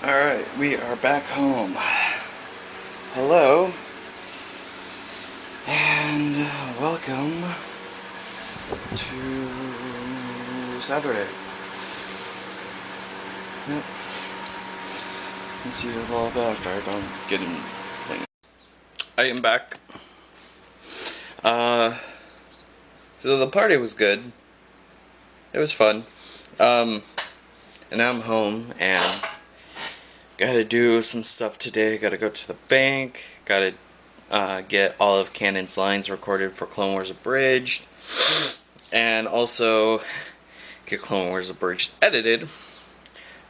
Alright, we are back home. Hello, and welcome to Saturday. Yep. Let's see a little bit after I don't get in things. I am back. So the party was good. It was fun. And now I'm home and gotta do some stuff today. Gotta go to the bank. Gotta get all of Canon's lines recorded for Clone Wars Abridged. And also get Clone Wars Abridged edited.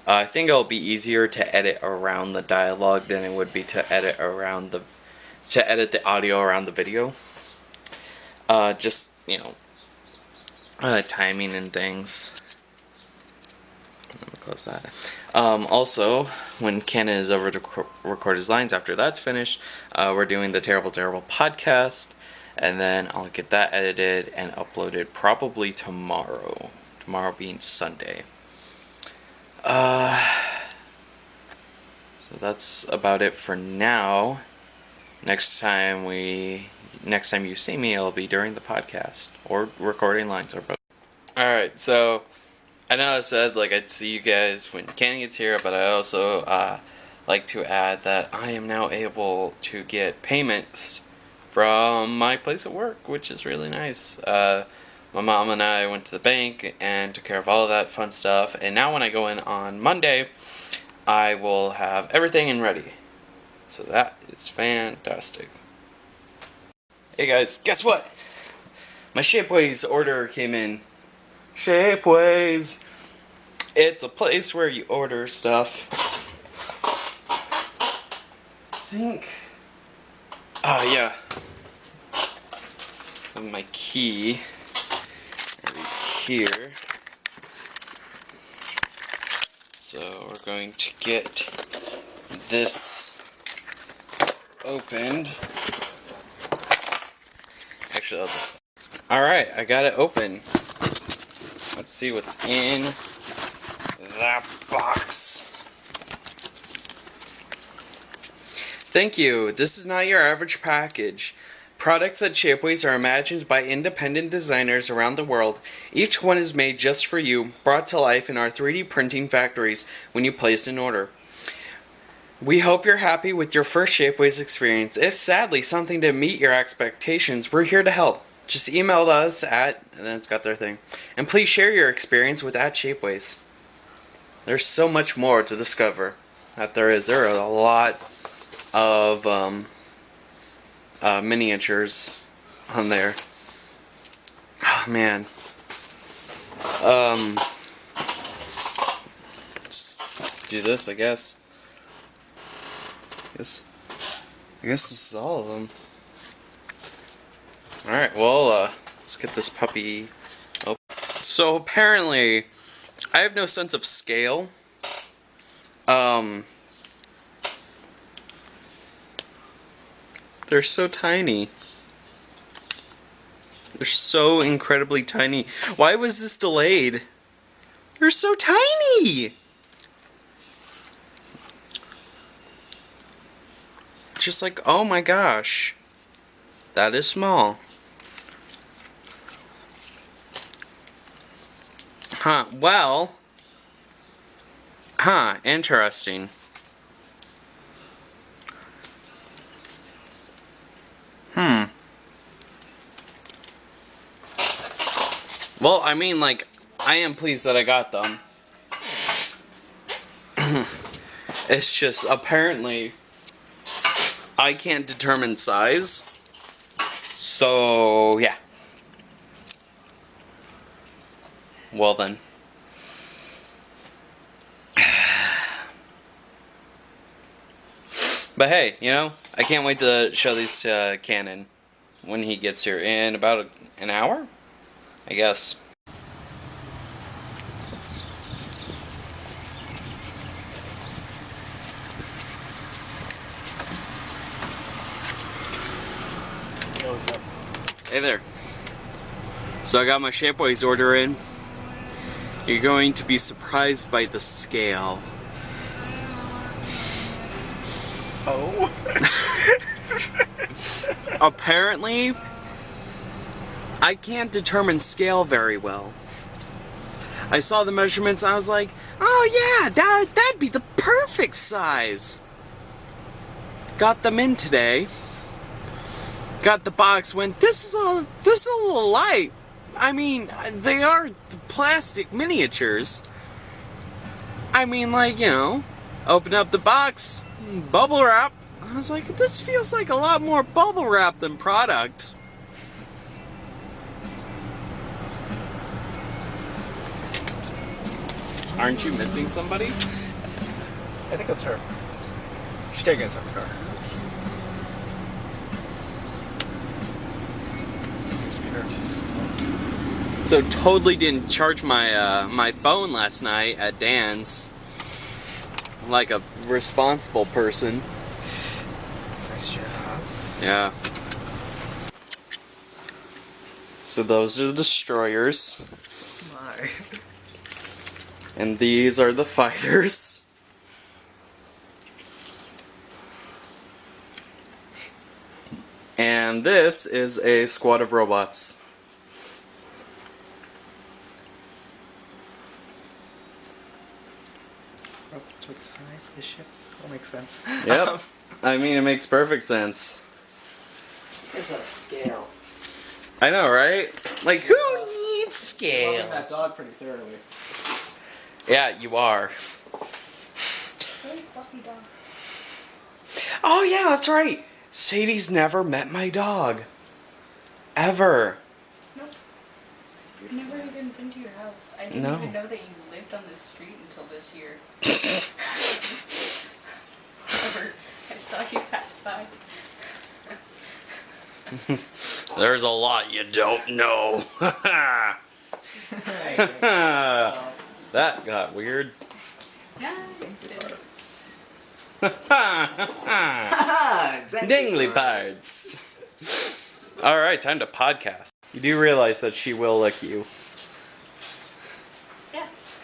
I think it'll be easier to edit around the dialogue than it would be to edit the audio around the video. Just, you know, timing and things. Let me close that. Also, when Canon is over to record his lines after that's finished, we're doing the Terrible podcast, and then I'll get that edited and uploaded probably tomorrow. Tomorrow being Sunday. So that's about it for now. Next time you see me, it'll be during the podcast or recording lines or both. Alright, so I know I said I'd see you guys when Canon gets here, but I also like to add that I am now able to get payments from my place of work, which is really nice. My mom and I went to the bank and took care of all of that fun stuff, and now when I go in on Monday, I will have everything in ready. So that is fantastic. Hey guys, guess what? My Shapeways order came in. Shapeways! It's a place where you order stuff. Yeah. And my key right here. So we're going to get this opened. Actually, Alright, I got it open. Let's see what's in that box. Thank you. This is not your average package. Products at Shapeways are imagined by independent designers around the world. Each one is made just for you, brought to life in our 3D printing factories when you place an order. We hope you're happy with your first Shapeways experience. If sadly something didn't meet your expectations, we're here to help. Just email us and then it's got their thing. And please share your experience with @Shapeways. There's so much more to discover that there is. There are a lot of miniatures on there. Oh, man. Let's do this, I guess. I guess this is all of them. Alright, well, let's get this puppy open. So apparently, I have no sense of scale. They're so tiny. They're so incredibly tiny. Why was this delayed? They're so tiny! Just like, oh my gosh. That is small. Huh, well. Huh, interesting. Well, I mean, I am pleased that I got them. It's just, apparently, I can't determine size. So, yeah. Well then. But hey, you know, I can't wait to show these to Canon when he gets here in about an hour, I guess. Yo, what's up? Hey there. So I got my Shapeways order in. You're going to be surprised by the scale. Oh. Apparently, I can't determine scale very well. I saw the measurements, I was like, oh yeah, that'd be the perfect size. Got them in today. Got the box, went, this is a little light. I mean, they are plastic miniatures. I mean, like, open up the box, bubble wrap. I was like, this feels like a lot more bubble wrap than product. Aren't you missing somebody? I think it's her. She's taking us in the car. So totally didn't charge my my phone last night at Dan's. Like a responsible person. Nice job. Yeah. So those are the destroyers. My. And these are the fighters. And this is a squad of robots. Robots with the size of the ships. All makes sense. Yep. I mean, it makes perfect sense. Here's that scale. I know, right? Like, who needs Loving scale? that dog pretty thoroughly. Yeah, you are. Really fluffy dog. Oh yeah, that's right. Sadie's never met my dog. Ever. Nope. I've never even been to your house. I didn't No. even know that you lived on this street until this year. However, I saw you pass by. There's a lot you don't know. That got weird. Yeah, it did. Dingly parts. Alright, time to podcast. You do realize that she will lick you. Yes.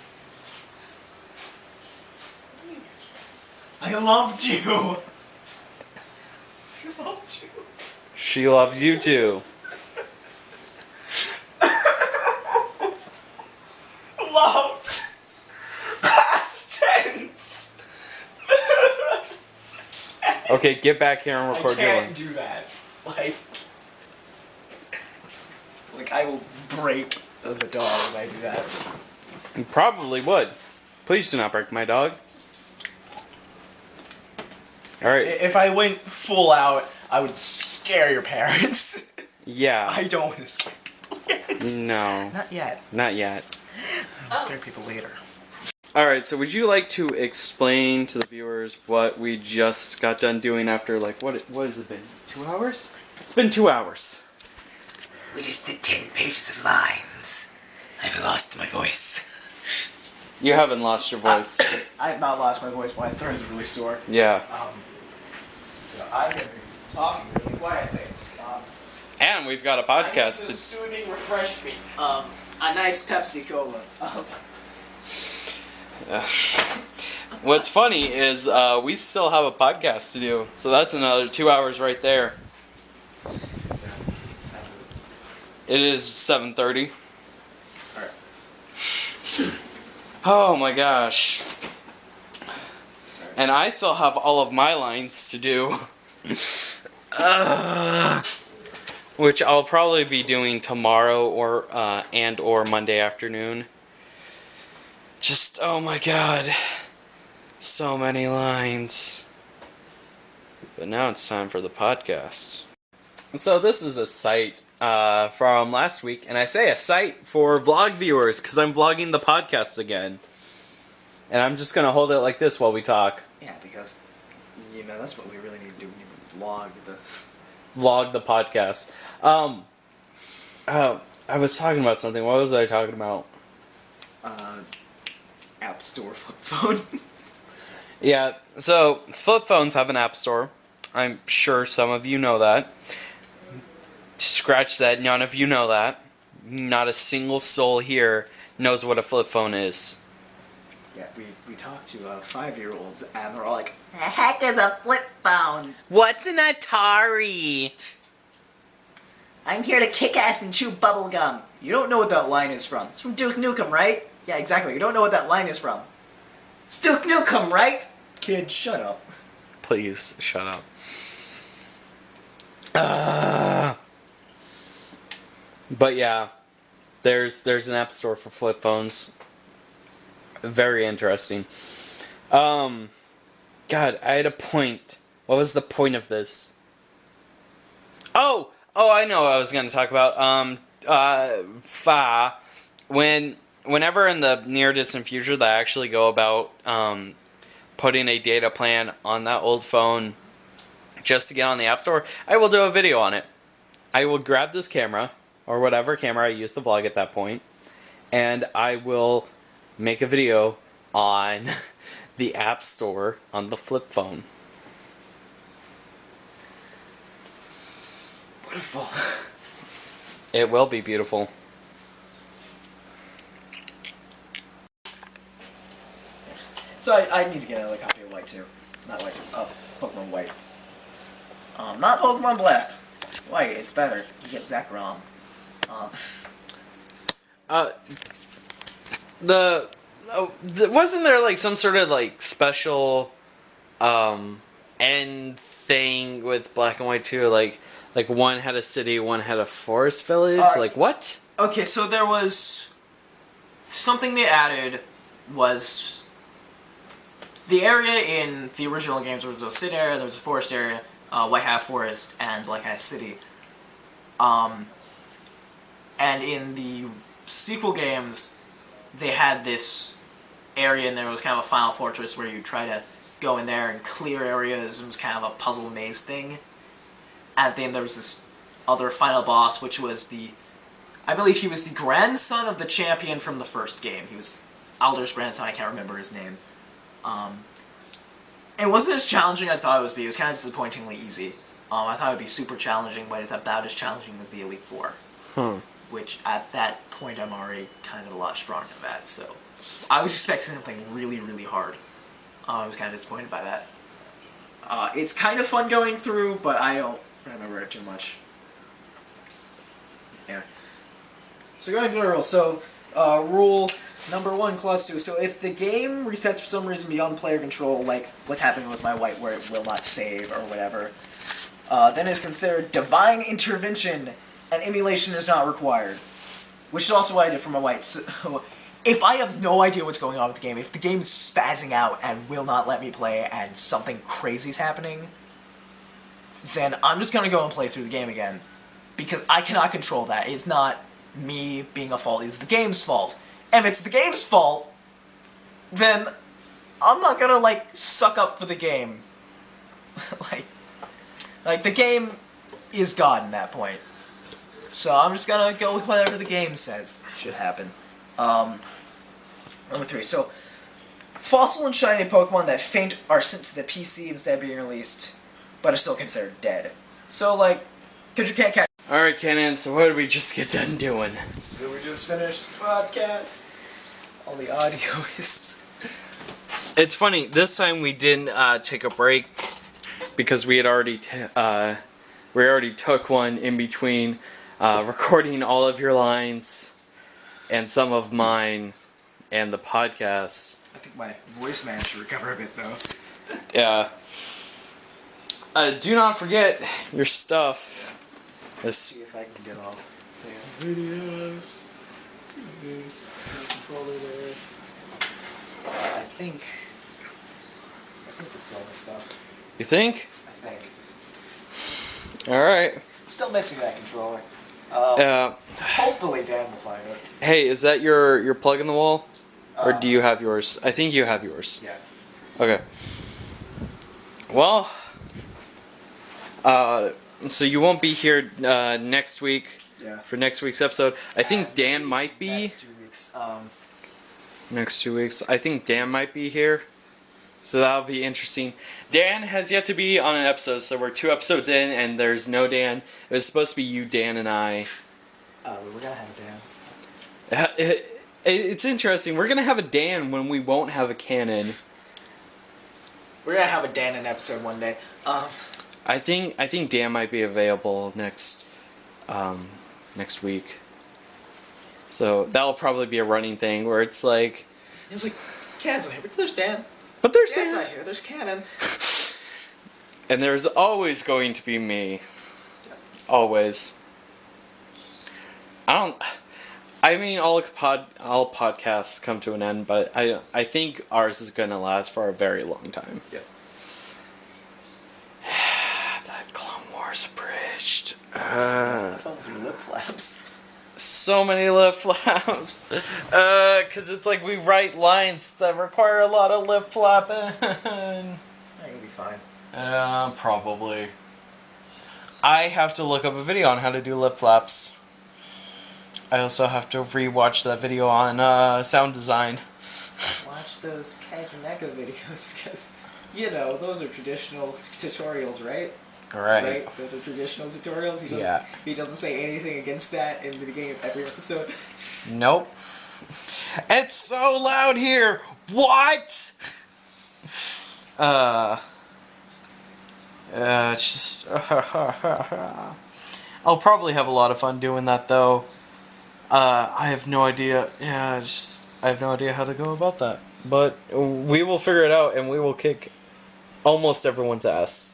I loved you. I loved you. She loves you too. Loved. Past tense. Okay, get back here and I record your can't one. do that. Like I will break the dog if I do that. You probably would. Please do not break my dog. Alright. If I went full out, I would scare your parents. Yeah. I don't want to scare people yet. No. Not yet. Not yet. I'll scare people later. Alright, so would you like to explain to the viewers what we just got done doing after, like, what has it been? 2 hours? It's been 2 hours. We just did 10 pages of lines. I've lost my voice. You haven't lost your voice. I have not lost my voice, but my throat is really sore. Yeah. So I'm going to be talking really quietly. And we've got a I need podcast to to... soothing refreshment. A nice Pepsi Cola. What's funny is we still have a podcast to do, so that's another 2 hours right there. It is 7:30. Alright. Oh my gosh. And I still have all of my lines to do. Which I'll probably be doing tomorrow or Monday afternoon. Just, oh my god. So many lines. But now it's time for the podcast. So this is a site from last week, and I say a site for vlog viewers because I'm vlogging the podcast again. And I'm just going to hold it like this while we talk. Yeah, because, that's what we really need to do. We need to vlog the podcast. I was talking about something. What was I talking about? App Store flip phone. Yeah, so flip phones have an app store. I'm sure some of you know that. Scratch that, none of you know that. Not a single soul here knows what a flip phone is. Yeah, we talk to 5-year-olds, and they're all like, "The heck is a flip phone? What's an Atari? I'm here to kick ass and chew bubblegum." You don't know what that line is from. It's from Duke Nukem, right? Yeah, exactly. You don't know what that line is from. It's Duke Nukem, right? Kid, shut up. Please, shut up. But yeah, there's an app store for flip phones. Very interesting. God, I had a point. What was the point of this? Oh, I know what I was going to talk about. Whenever in the near distant future that I actually go about putting a data plan on that old phone just to get on the App Store, I will do a video on it. I will grab this camera, or whatever camera I use to vlog at that point, and I will make a video on the App Store on the flip phone. Beautiful. It will be beautiful. So I need to get another copy of White 2. Not White 2. Pokemon White. Not Pokemon Black. White, it's better. You get Zekrom. Wasn't there like some sort of like special end thing with Black and White 2? Like one had a city, one had a forest village. Like what? Okay, so there was something they added was the area in the original games. There was a city area, there was a forest area, White had a forest, and Black had a city. And in the sequel games, they had this area, and there was kind of a final fortress where you try to go in there and clear areas. It was kind of a puzzle maze thing. And then there was this other final boss, which was I believe he was the grandson of the champion from the first game. He was Alder's grandson, I can't remember his name. It wasn't as challenging as I thought it was. It was kind of disappointingly easy. I thought it would be super challenging, but it's about as challenging as the Elite Four. Which, at that point, I'm already kind of a lot stronger than that, so I was expecting something really, really hard. I was kind of disappointed by that. It's kind of fun going through, but I don't remember it too much. Yeah. So going through the rules. So, rule number 1, clause 2. So if the game resets for some reason beyond player control, like what's happening with my White where it will not save or whatever, then it's considered divine intervention and emulation is not required. Which is also what I did for my White. So if I have no idea what's going on with the game, if the game is spazzing out and will not let me play and something crazy's happening, then I'm just gonna go and play through the game again. Because I cannot control that. It's not me being a fault, it's the game's fault. And if it's the game's fault, then I'm not gonna, like, suck up for the game. like, the game is God in that point. So I'm just gonna go with whatever the game says should happen. Number 3. So, fossil and shiny Pokemon that faint are sent to the PC instead of being released, but are still considered dead. So, like, because you can't catch... Alright, Kenan, so what did we just get done doing? So we just finished the podcast. All the audio is... It's funny, this time we didn't take a break because we had already took one in between recording all of your lines and some of mine and the podcast. I think my voice managed to recover a bit, though. Yeah. Do not forget your stuff. Let's see if I can get all videos. This controller there. I think this is all the stuff. You think? I think. Alright. Still missing that controller. Yeah. Hopefully Dan will find it. Hey, is that your plug in the wall? Or do you have yours? I think you have yours. Yeah. Okay. Well, so you won't be here next week for next week's episode. I think Dan might be. Next 2 weeks. Next 2 weeks. I think Dan might be here. So that'll be interesting. Dan has yet to be on an episode, so we're 2 episodes in and there's no Dan. It was supposed to be you, Dan, and I. We're gonna have Dan. It's interesting. We're gonna have a Dan when we won't have a canon. We're gonna have a Dan in episode one day. I think Dan might be available next week. So that'll probably be a running thing where it's like, It's like, Canon's not here, but there's Dan. but there's Dan's Dan. not here, there's Canon. And there's always going to be me. Always. I mean, all podcasts come to an end, but I think ours is going to last for a very long time. Yeah. That Clone Wars abridged. Fun with your lip flaps. So many lip flaps. Because it's like we write lines that require a lot of lip flapping. You'll be fine. Probably. I have to look up a video on how to do lip flaps. I also have to rewatch that video on sound design. Watch those Kazuneka videos, because, you know, those are traditional tutorials, right? Right. Those are traditional tutorials. He doesn't say anything against that in the beginning of every episode. Nope. It's so loud here. What? It's just. I'll probably have a lot of fun doing that though. I have no idea. Yeah, I have no idea how to go about that. But we will figure it out, and we will kick almost everyone's ass.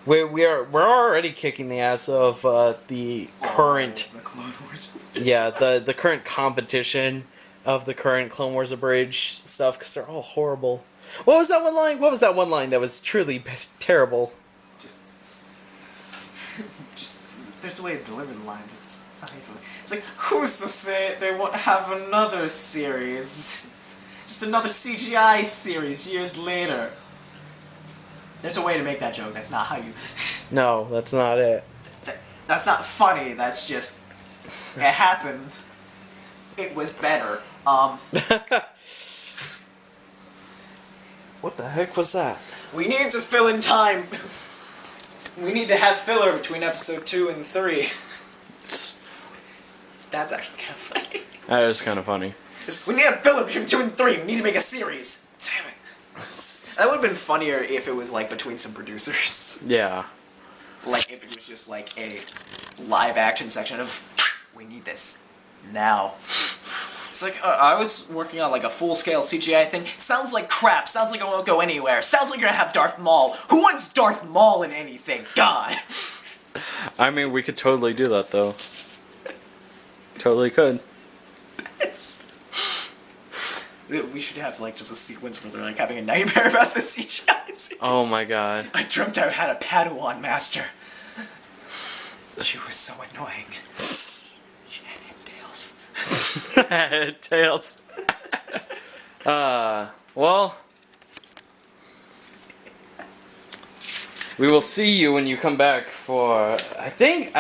We're already kicking the ass of the current. The Clone Wars. Yeah, the current competition of the current Clone Wars abridged stuff, because they're all horrible. What was that one line? What was that one line that was truly terrible? Just there's a way to deliver the line. It's not easy. It's like, who's to say they won't have another series? Just another CGI series years later. There's a way to make that joke. That's not how you. No, that's not it. That's not funny. That's just. It happened. It was better. What the heck was that? We need to fill in time. We need to have filler between episode 2 and 3. That's actually kind of funny. That is kind of funny. We need a filler between 2 and 3. We need to make a series. Damn it. That would have been funnier if it was like between some producers. Yeah. Like if it was just like a live action section of, we need this now. It's like, I was working on like a full-scale CGI thing. Sounds like crap. Sounds like it won't go anywhere. Sounds like you're gonna have Darth Maul. Who wants Darth Maul in anything? God. I mean, we could totally do that, though. Totally could. We should have like just a sequence where they're like having a nightmare about the CGI series. Oh my god. I dreamt I had a Padawan master. She was so annoying. She had head tails. Tails. Well, we will see you when you come back for. I think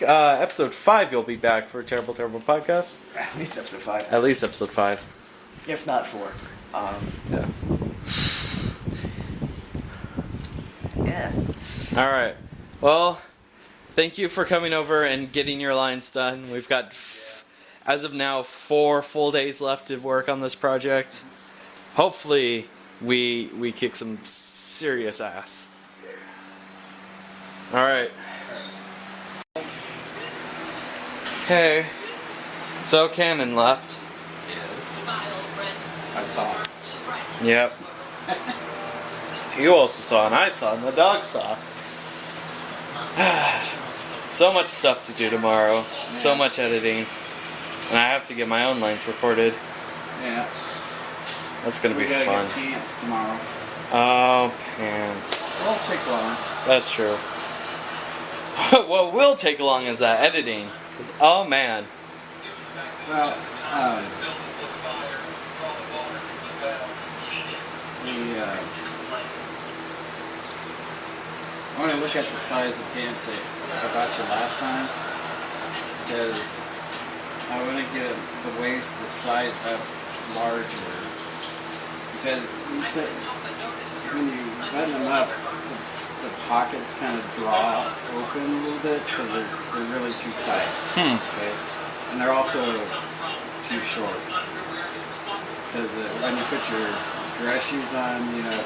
episode 5 you'll be back for Terrible Podcast. At least episode 5. At least episode 5. If not 4. Yeah. Yeah. All right. Well, thank you for coming over and getting your lines done. We've got, as of now, 4 full days left to work on this project. Hopefully, we kick some serious ass. All right. Hey. So Cannon left. I saw it. Yep. You also saw, and I saw, and the dog saw. So much stuff to do tomorrow. So much editing. And I have to get my own lines recorded. Yeah. That's gonna be We gotta fun. get pants tomorrow. Oh, pants. Well, take long. That's true. What will take long is that editing. 'Cause, oh man. Well, I want to look at the size of pants that I got you last time, because I want to get the waist the size up larger. Because you said when you button them up, the pockets kind of draw open a little bit because they're really too tight. Okay, and they're also too short. Because when you put your dress shoes on, you know,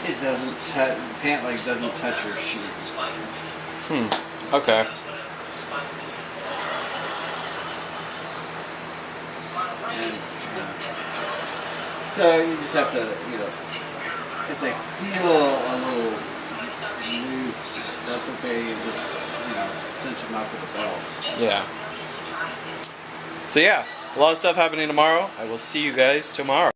it doesn't touch, the pant leg doesn't touch your shoes. Okay. And, so you just have to, you know, if they feel a little loose, that's okay. You just, you know, cinch them up with a belt. Yeah. So yeah, a lot of stuff happening tomorrow. I will see you guys tomorrow.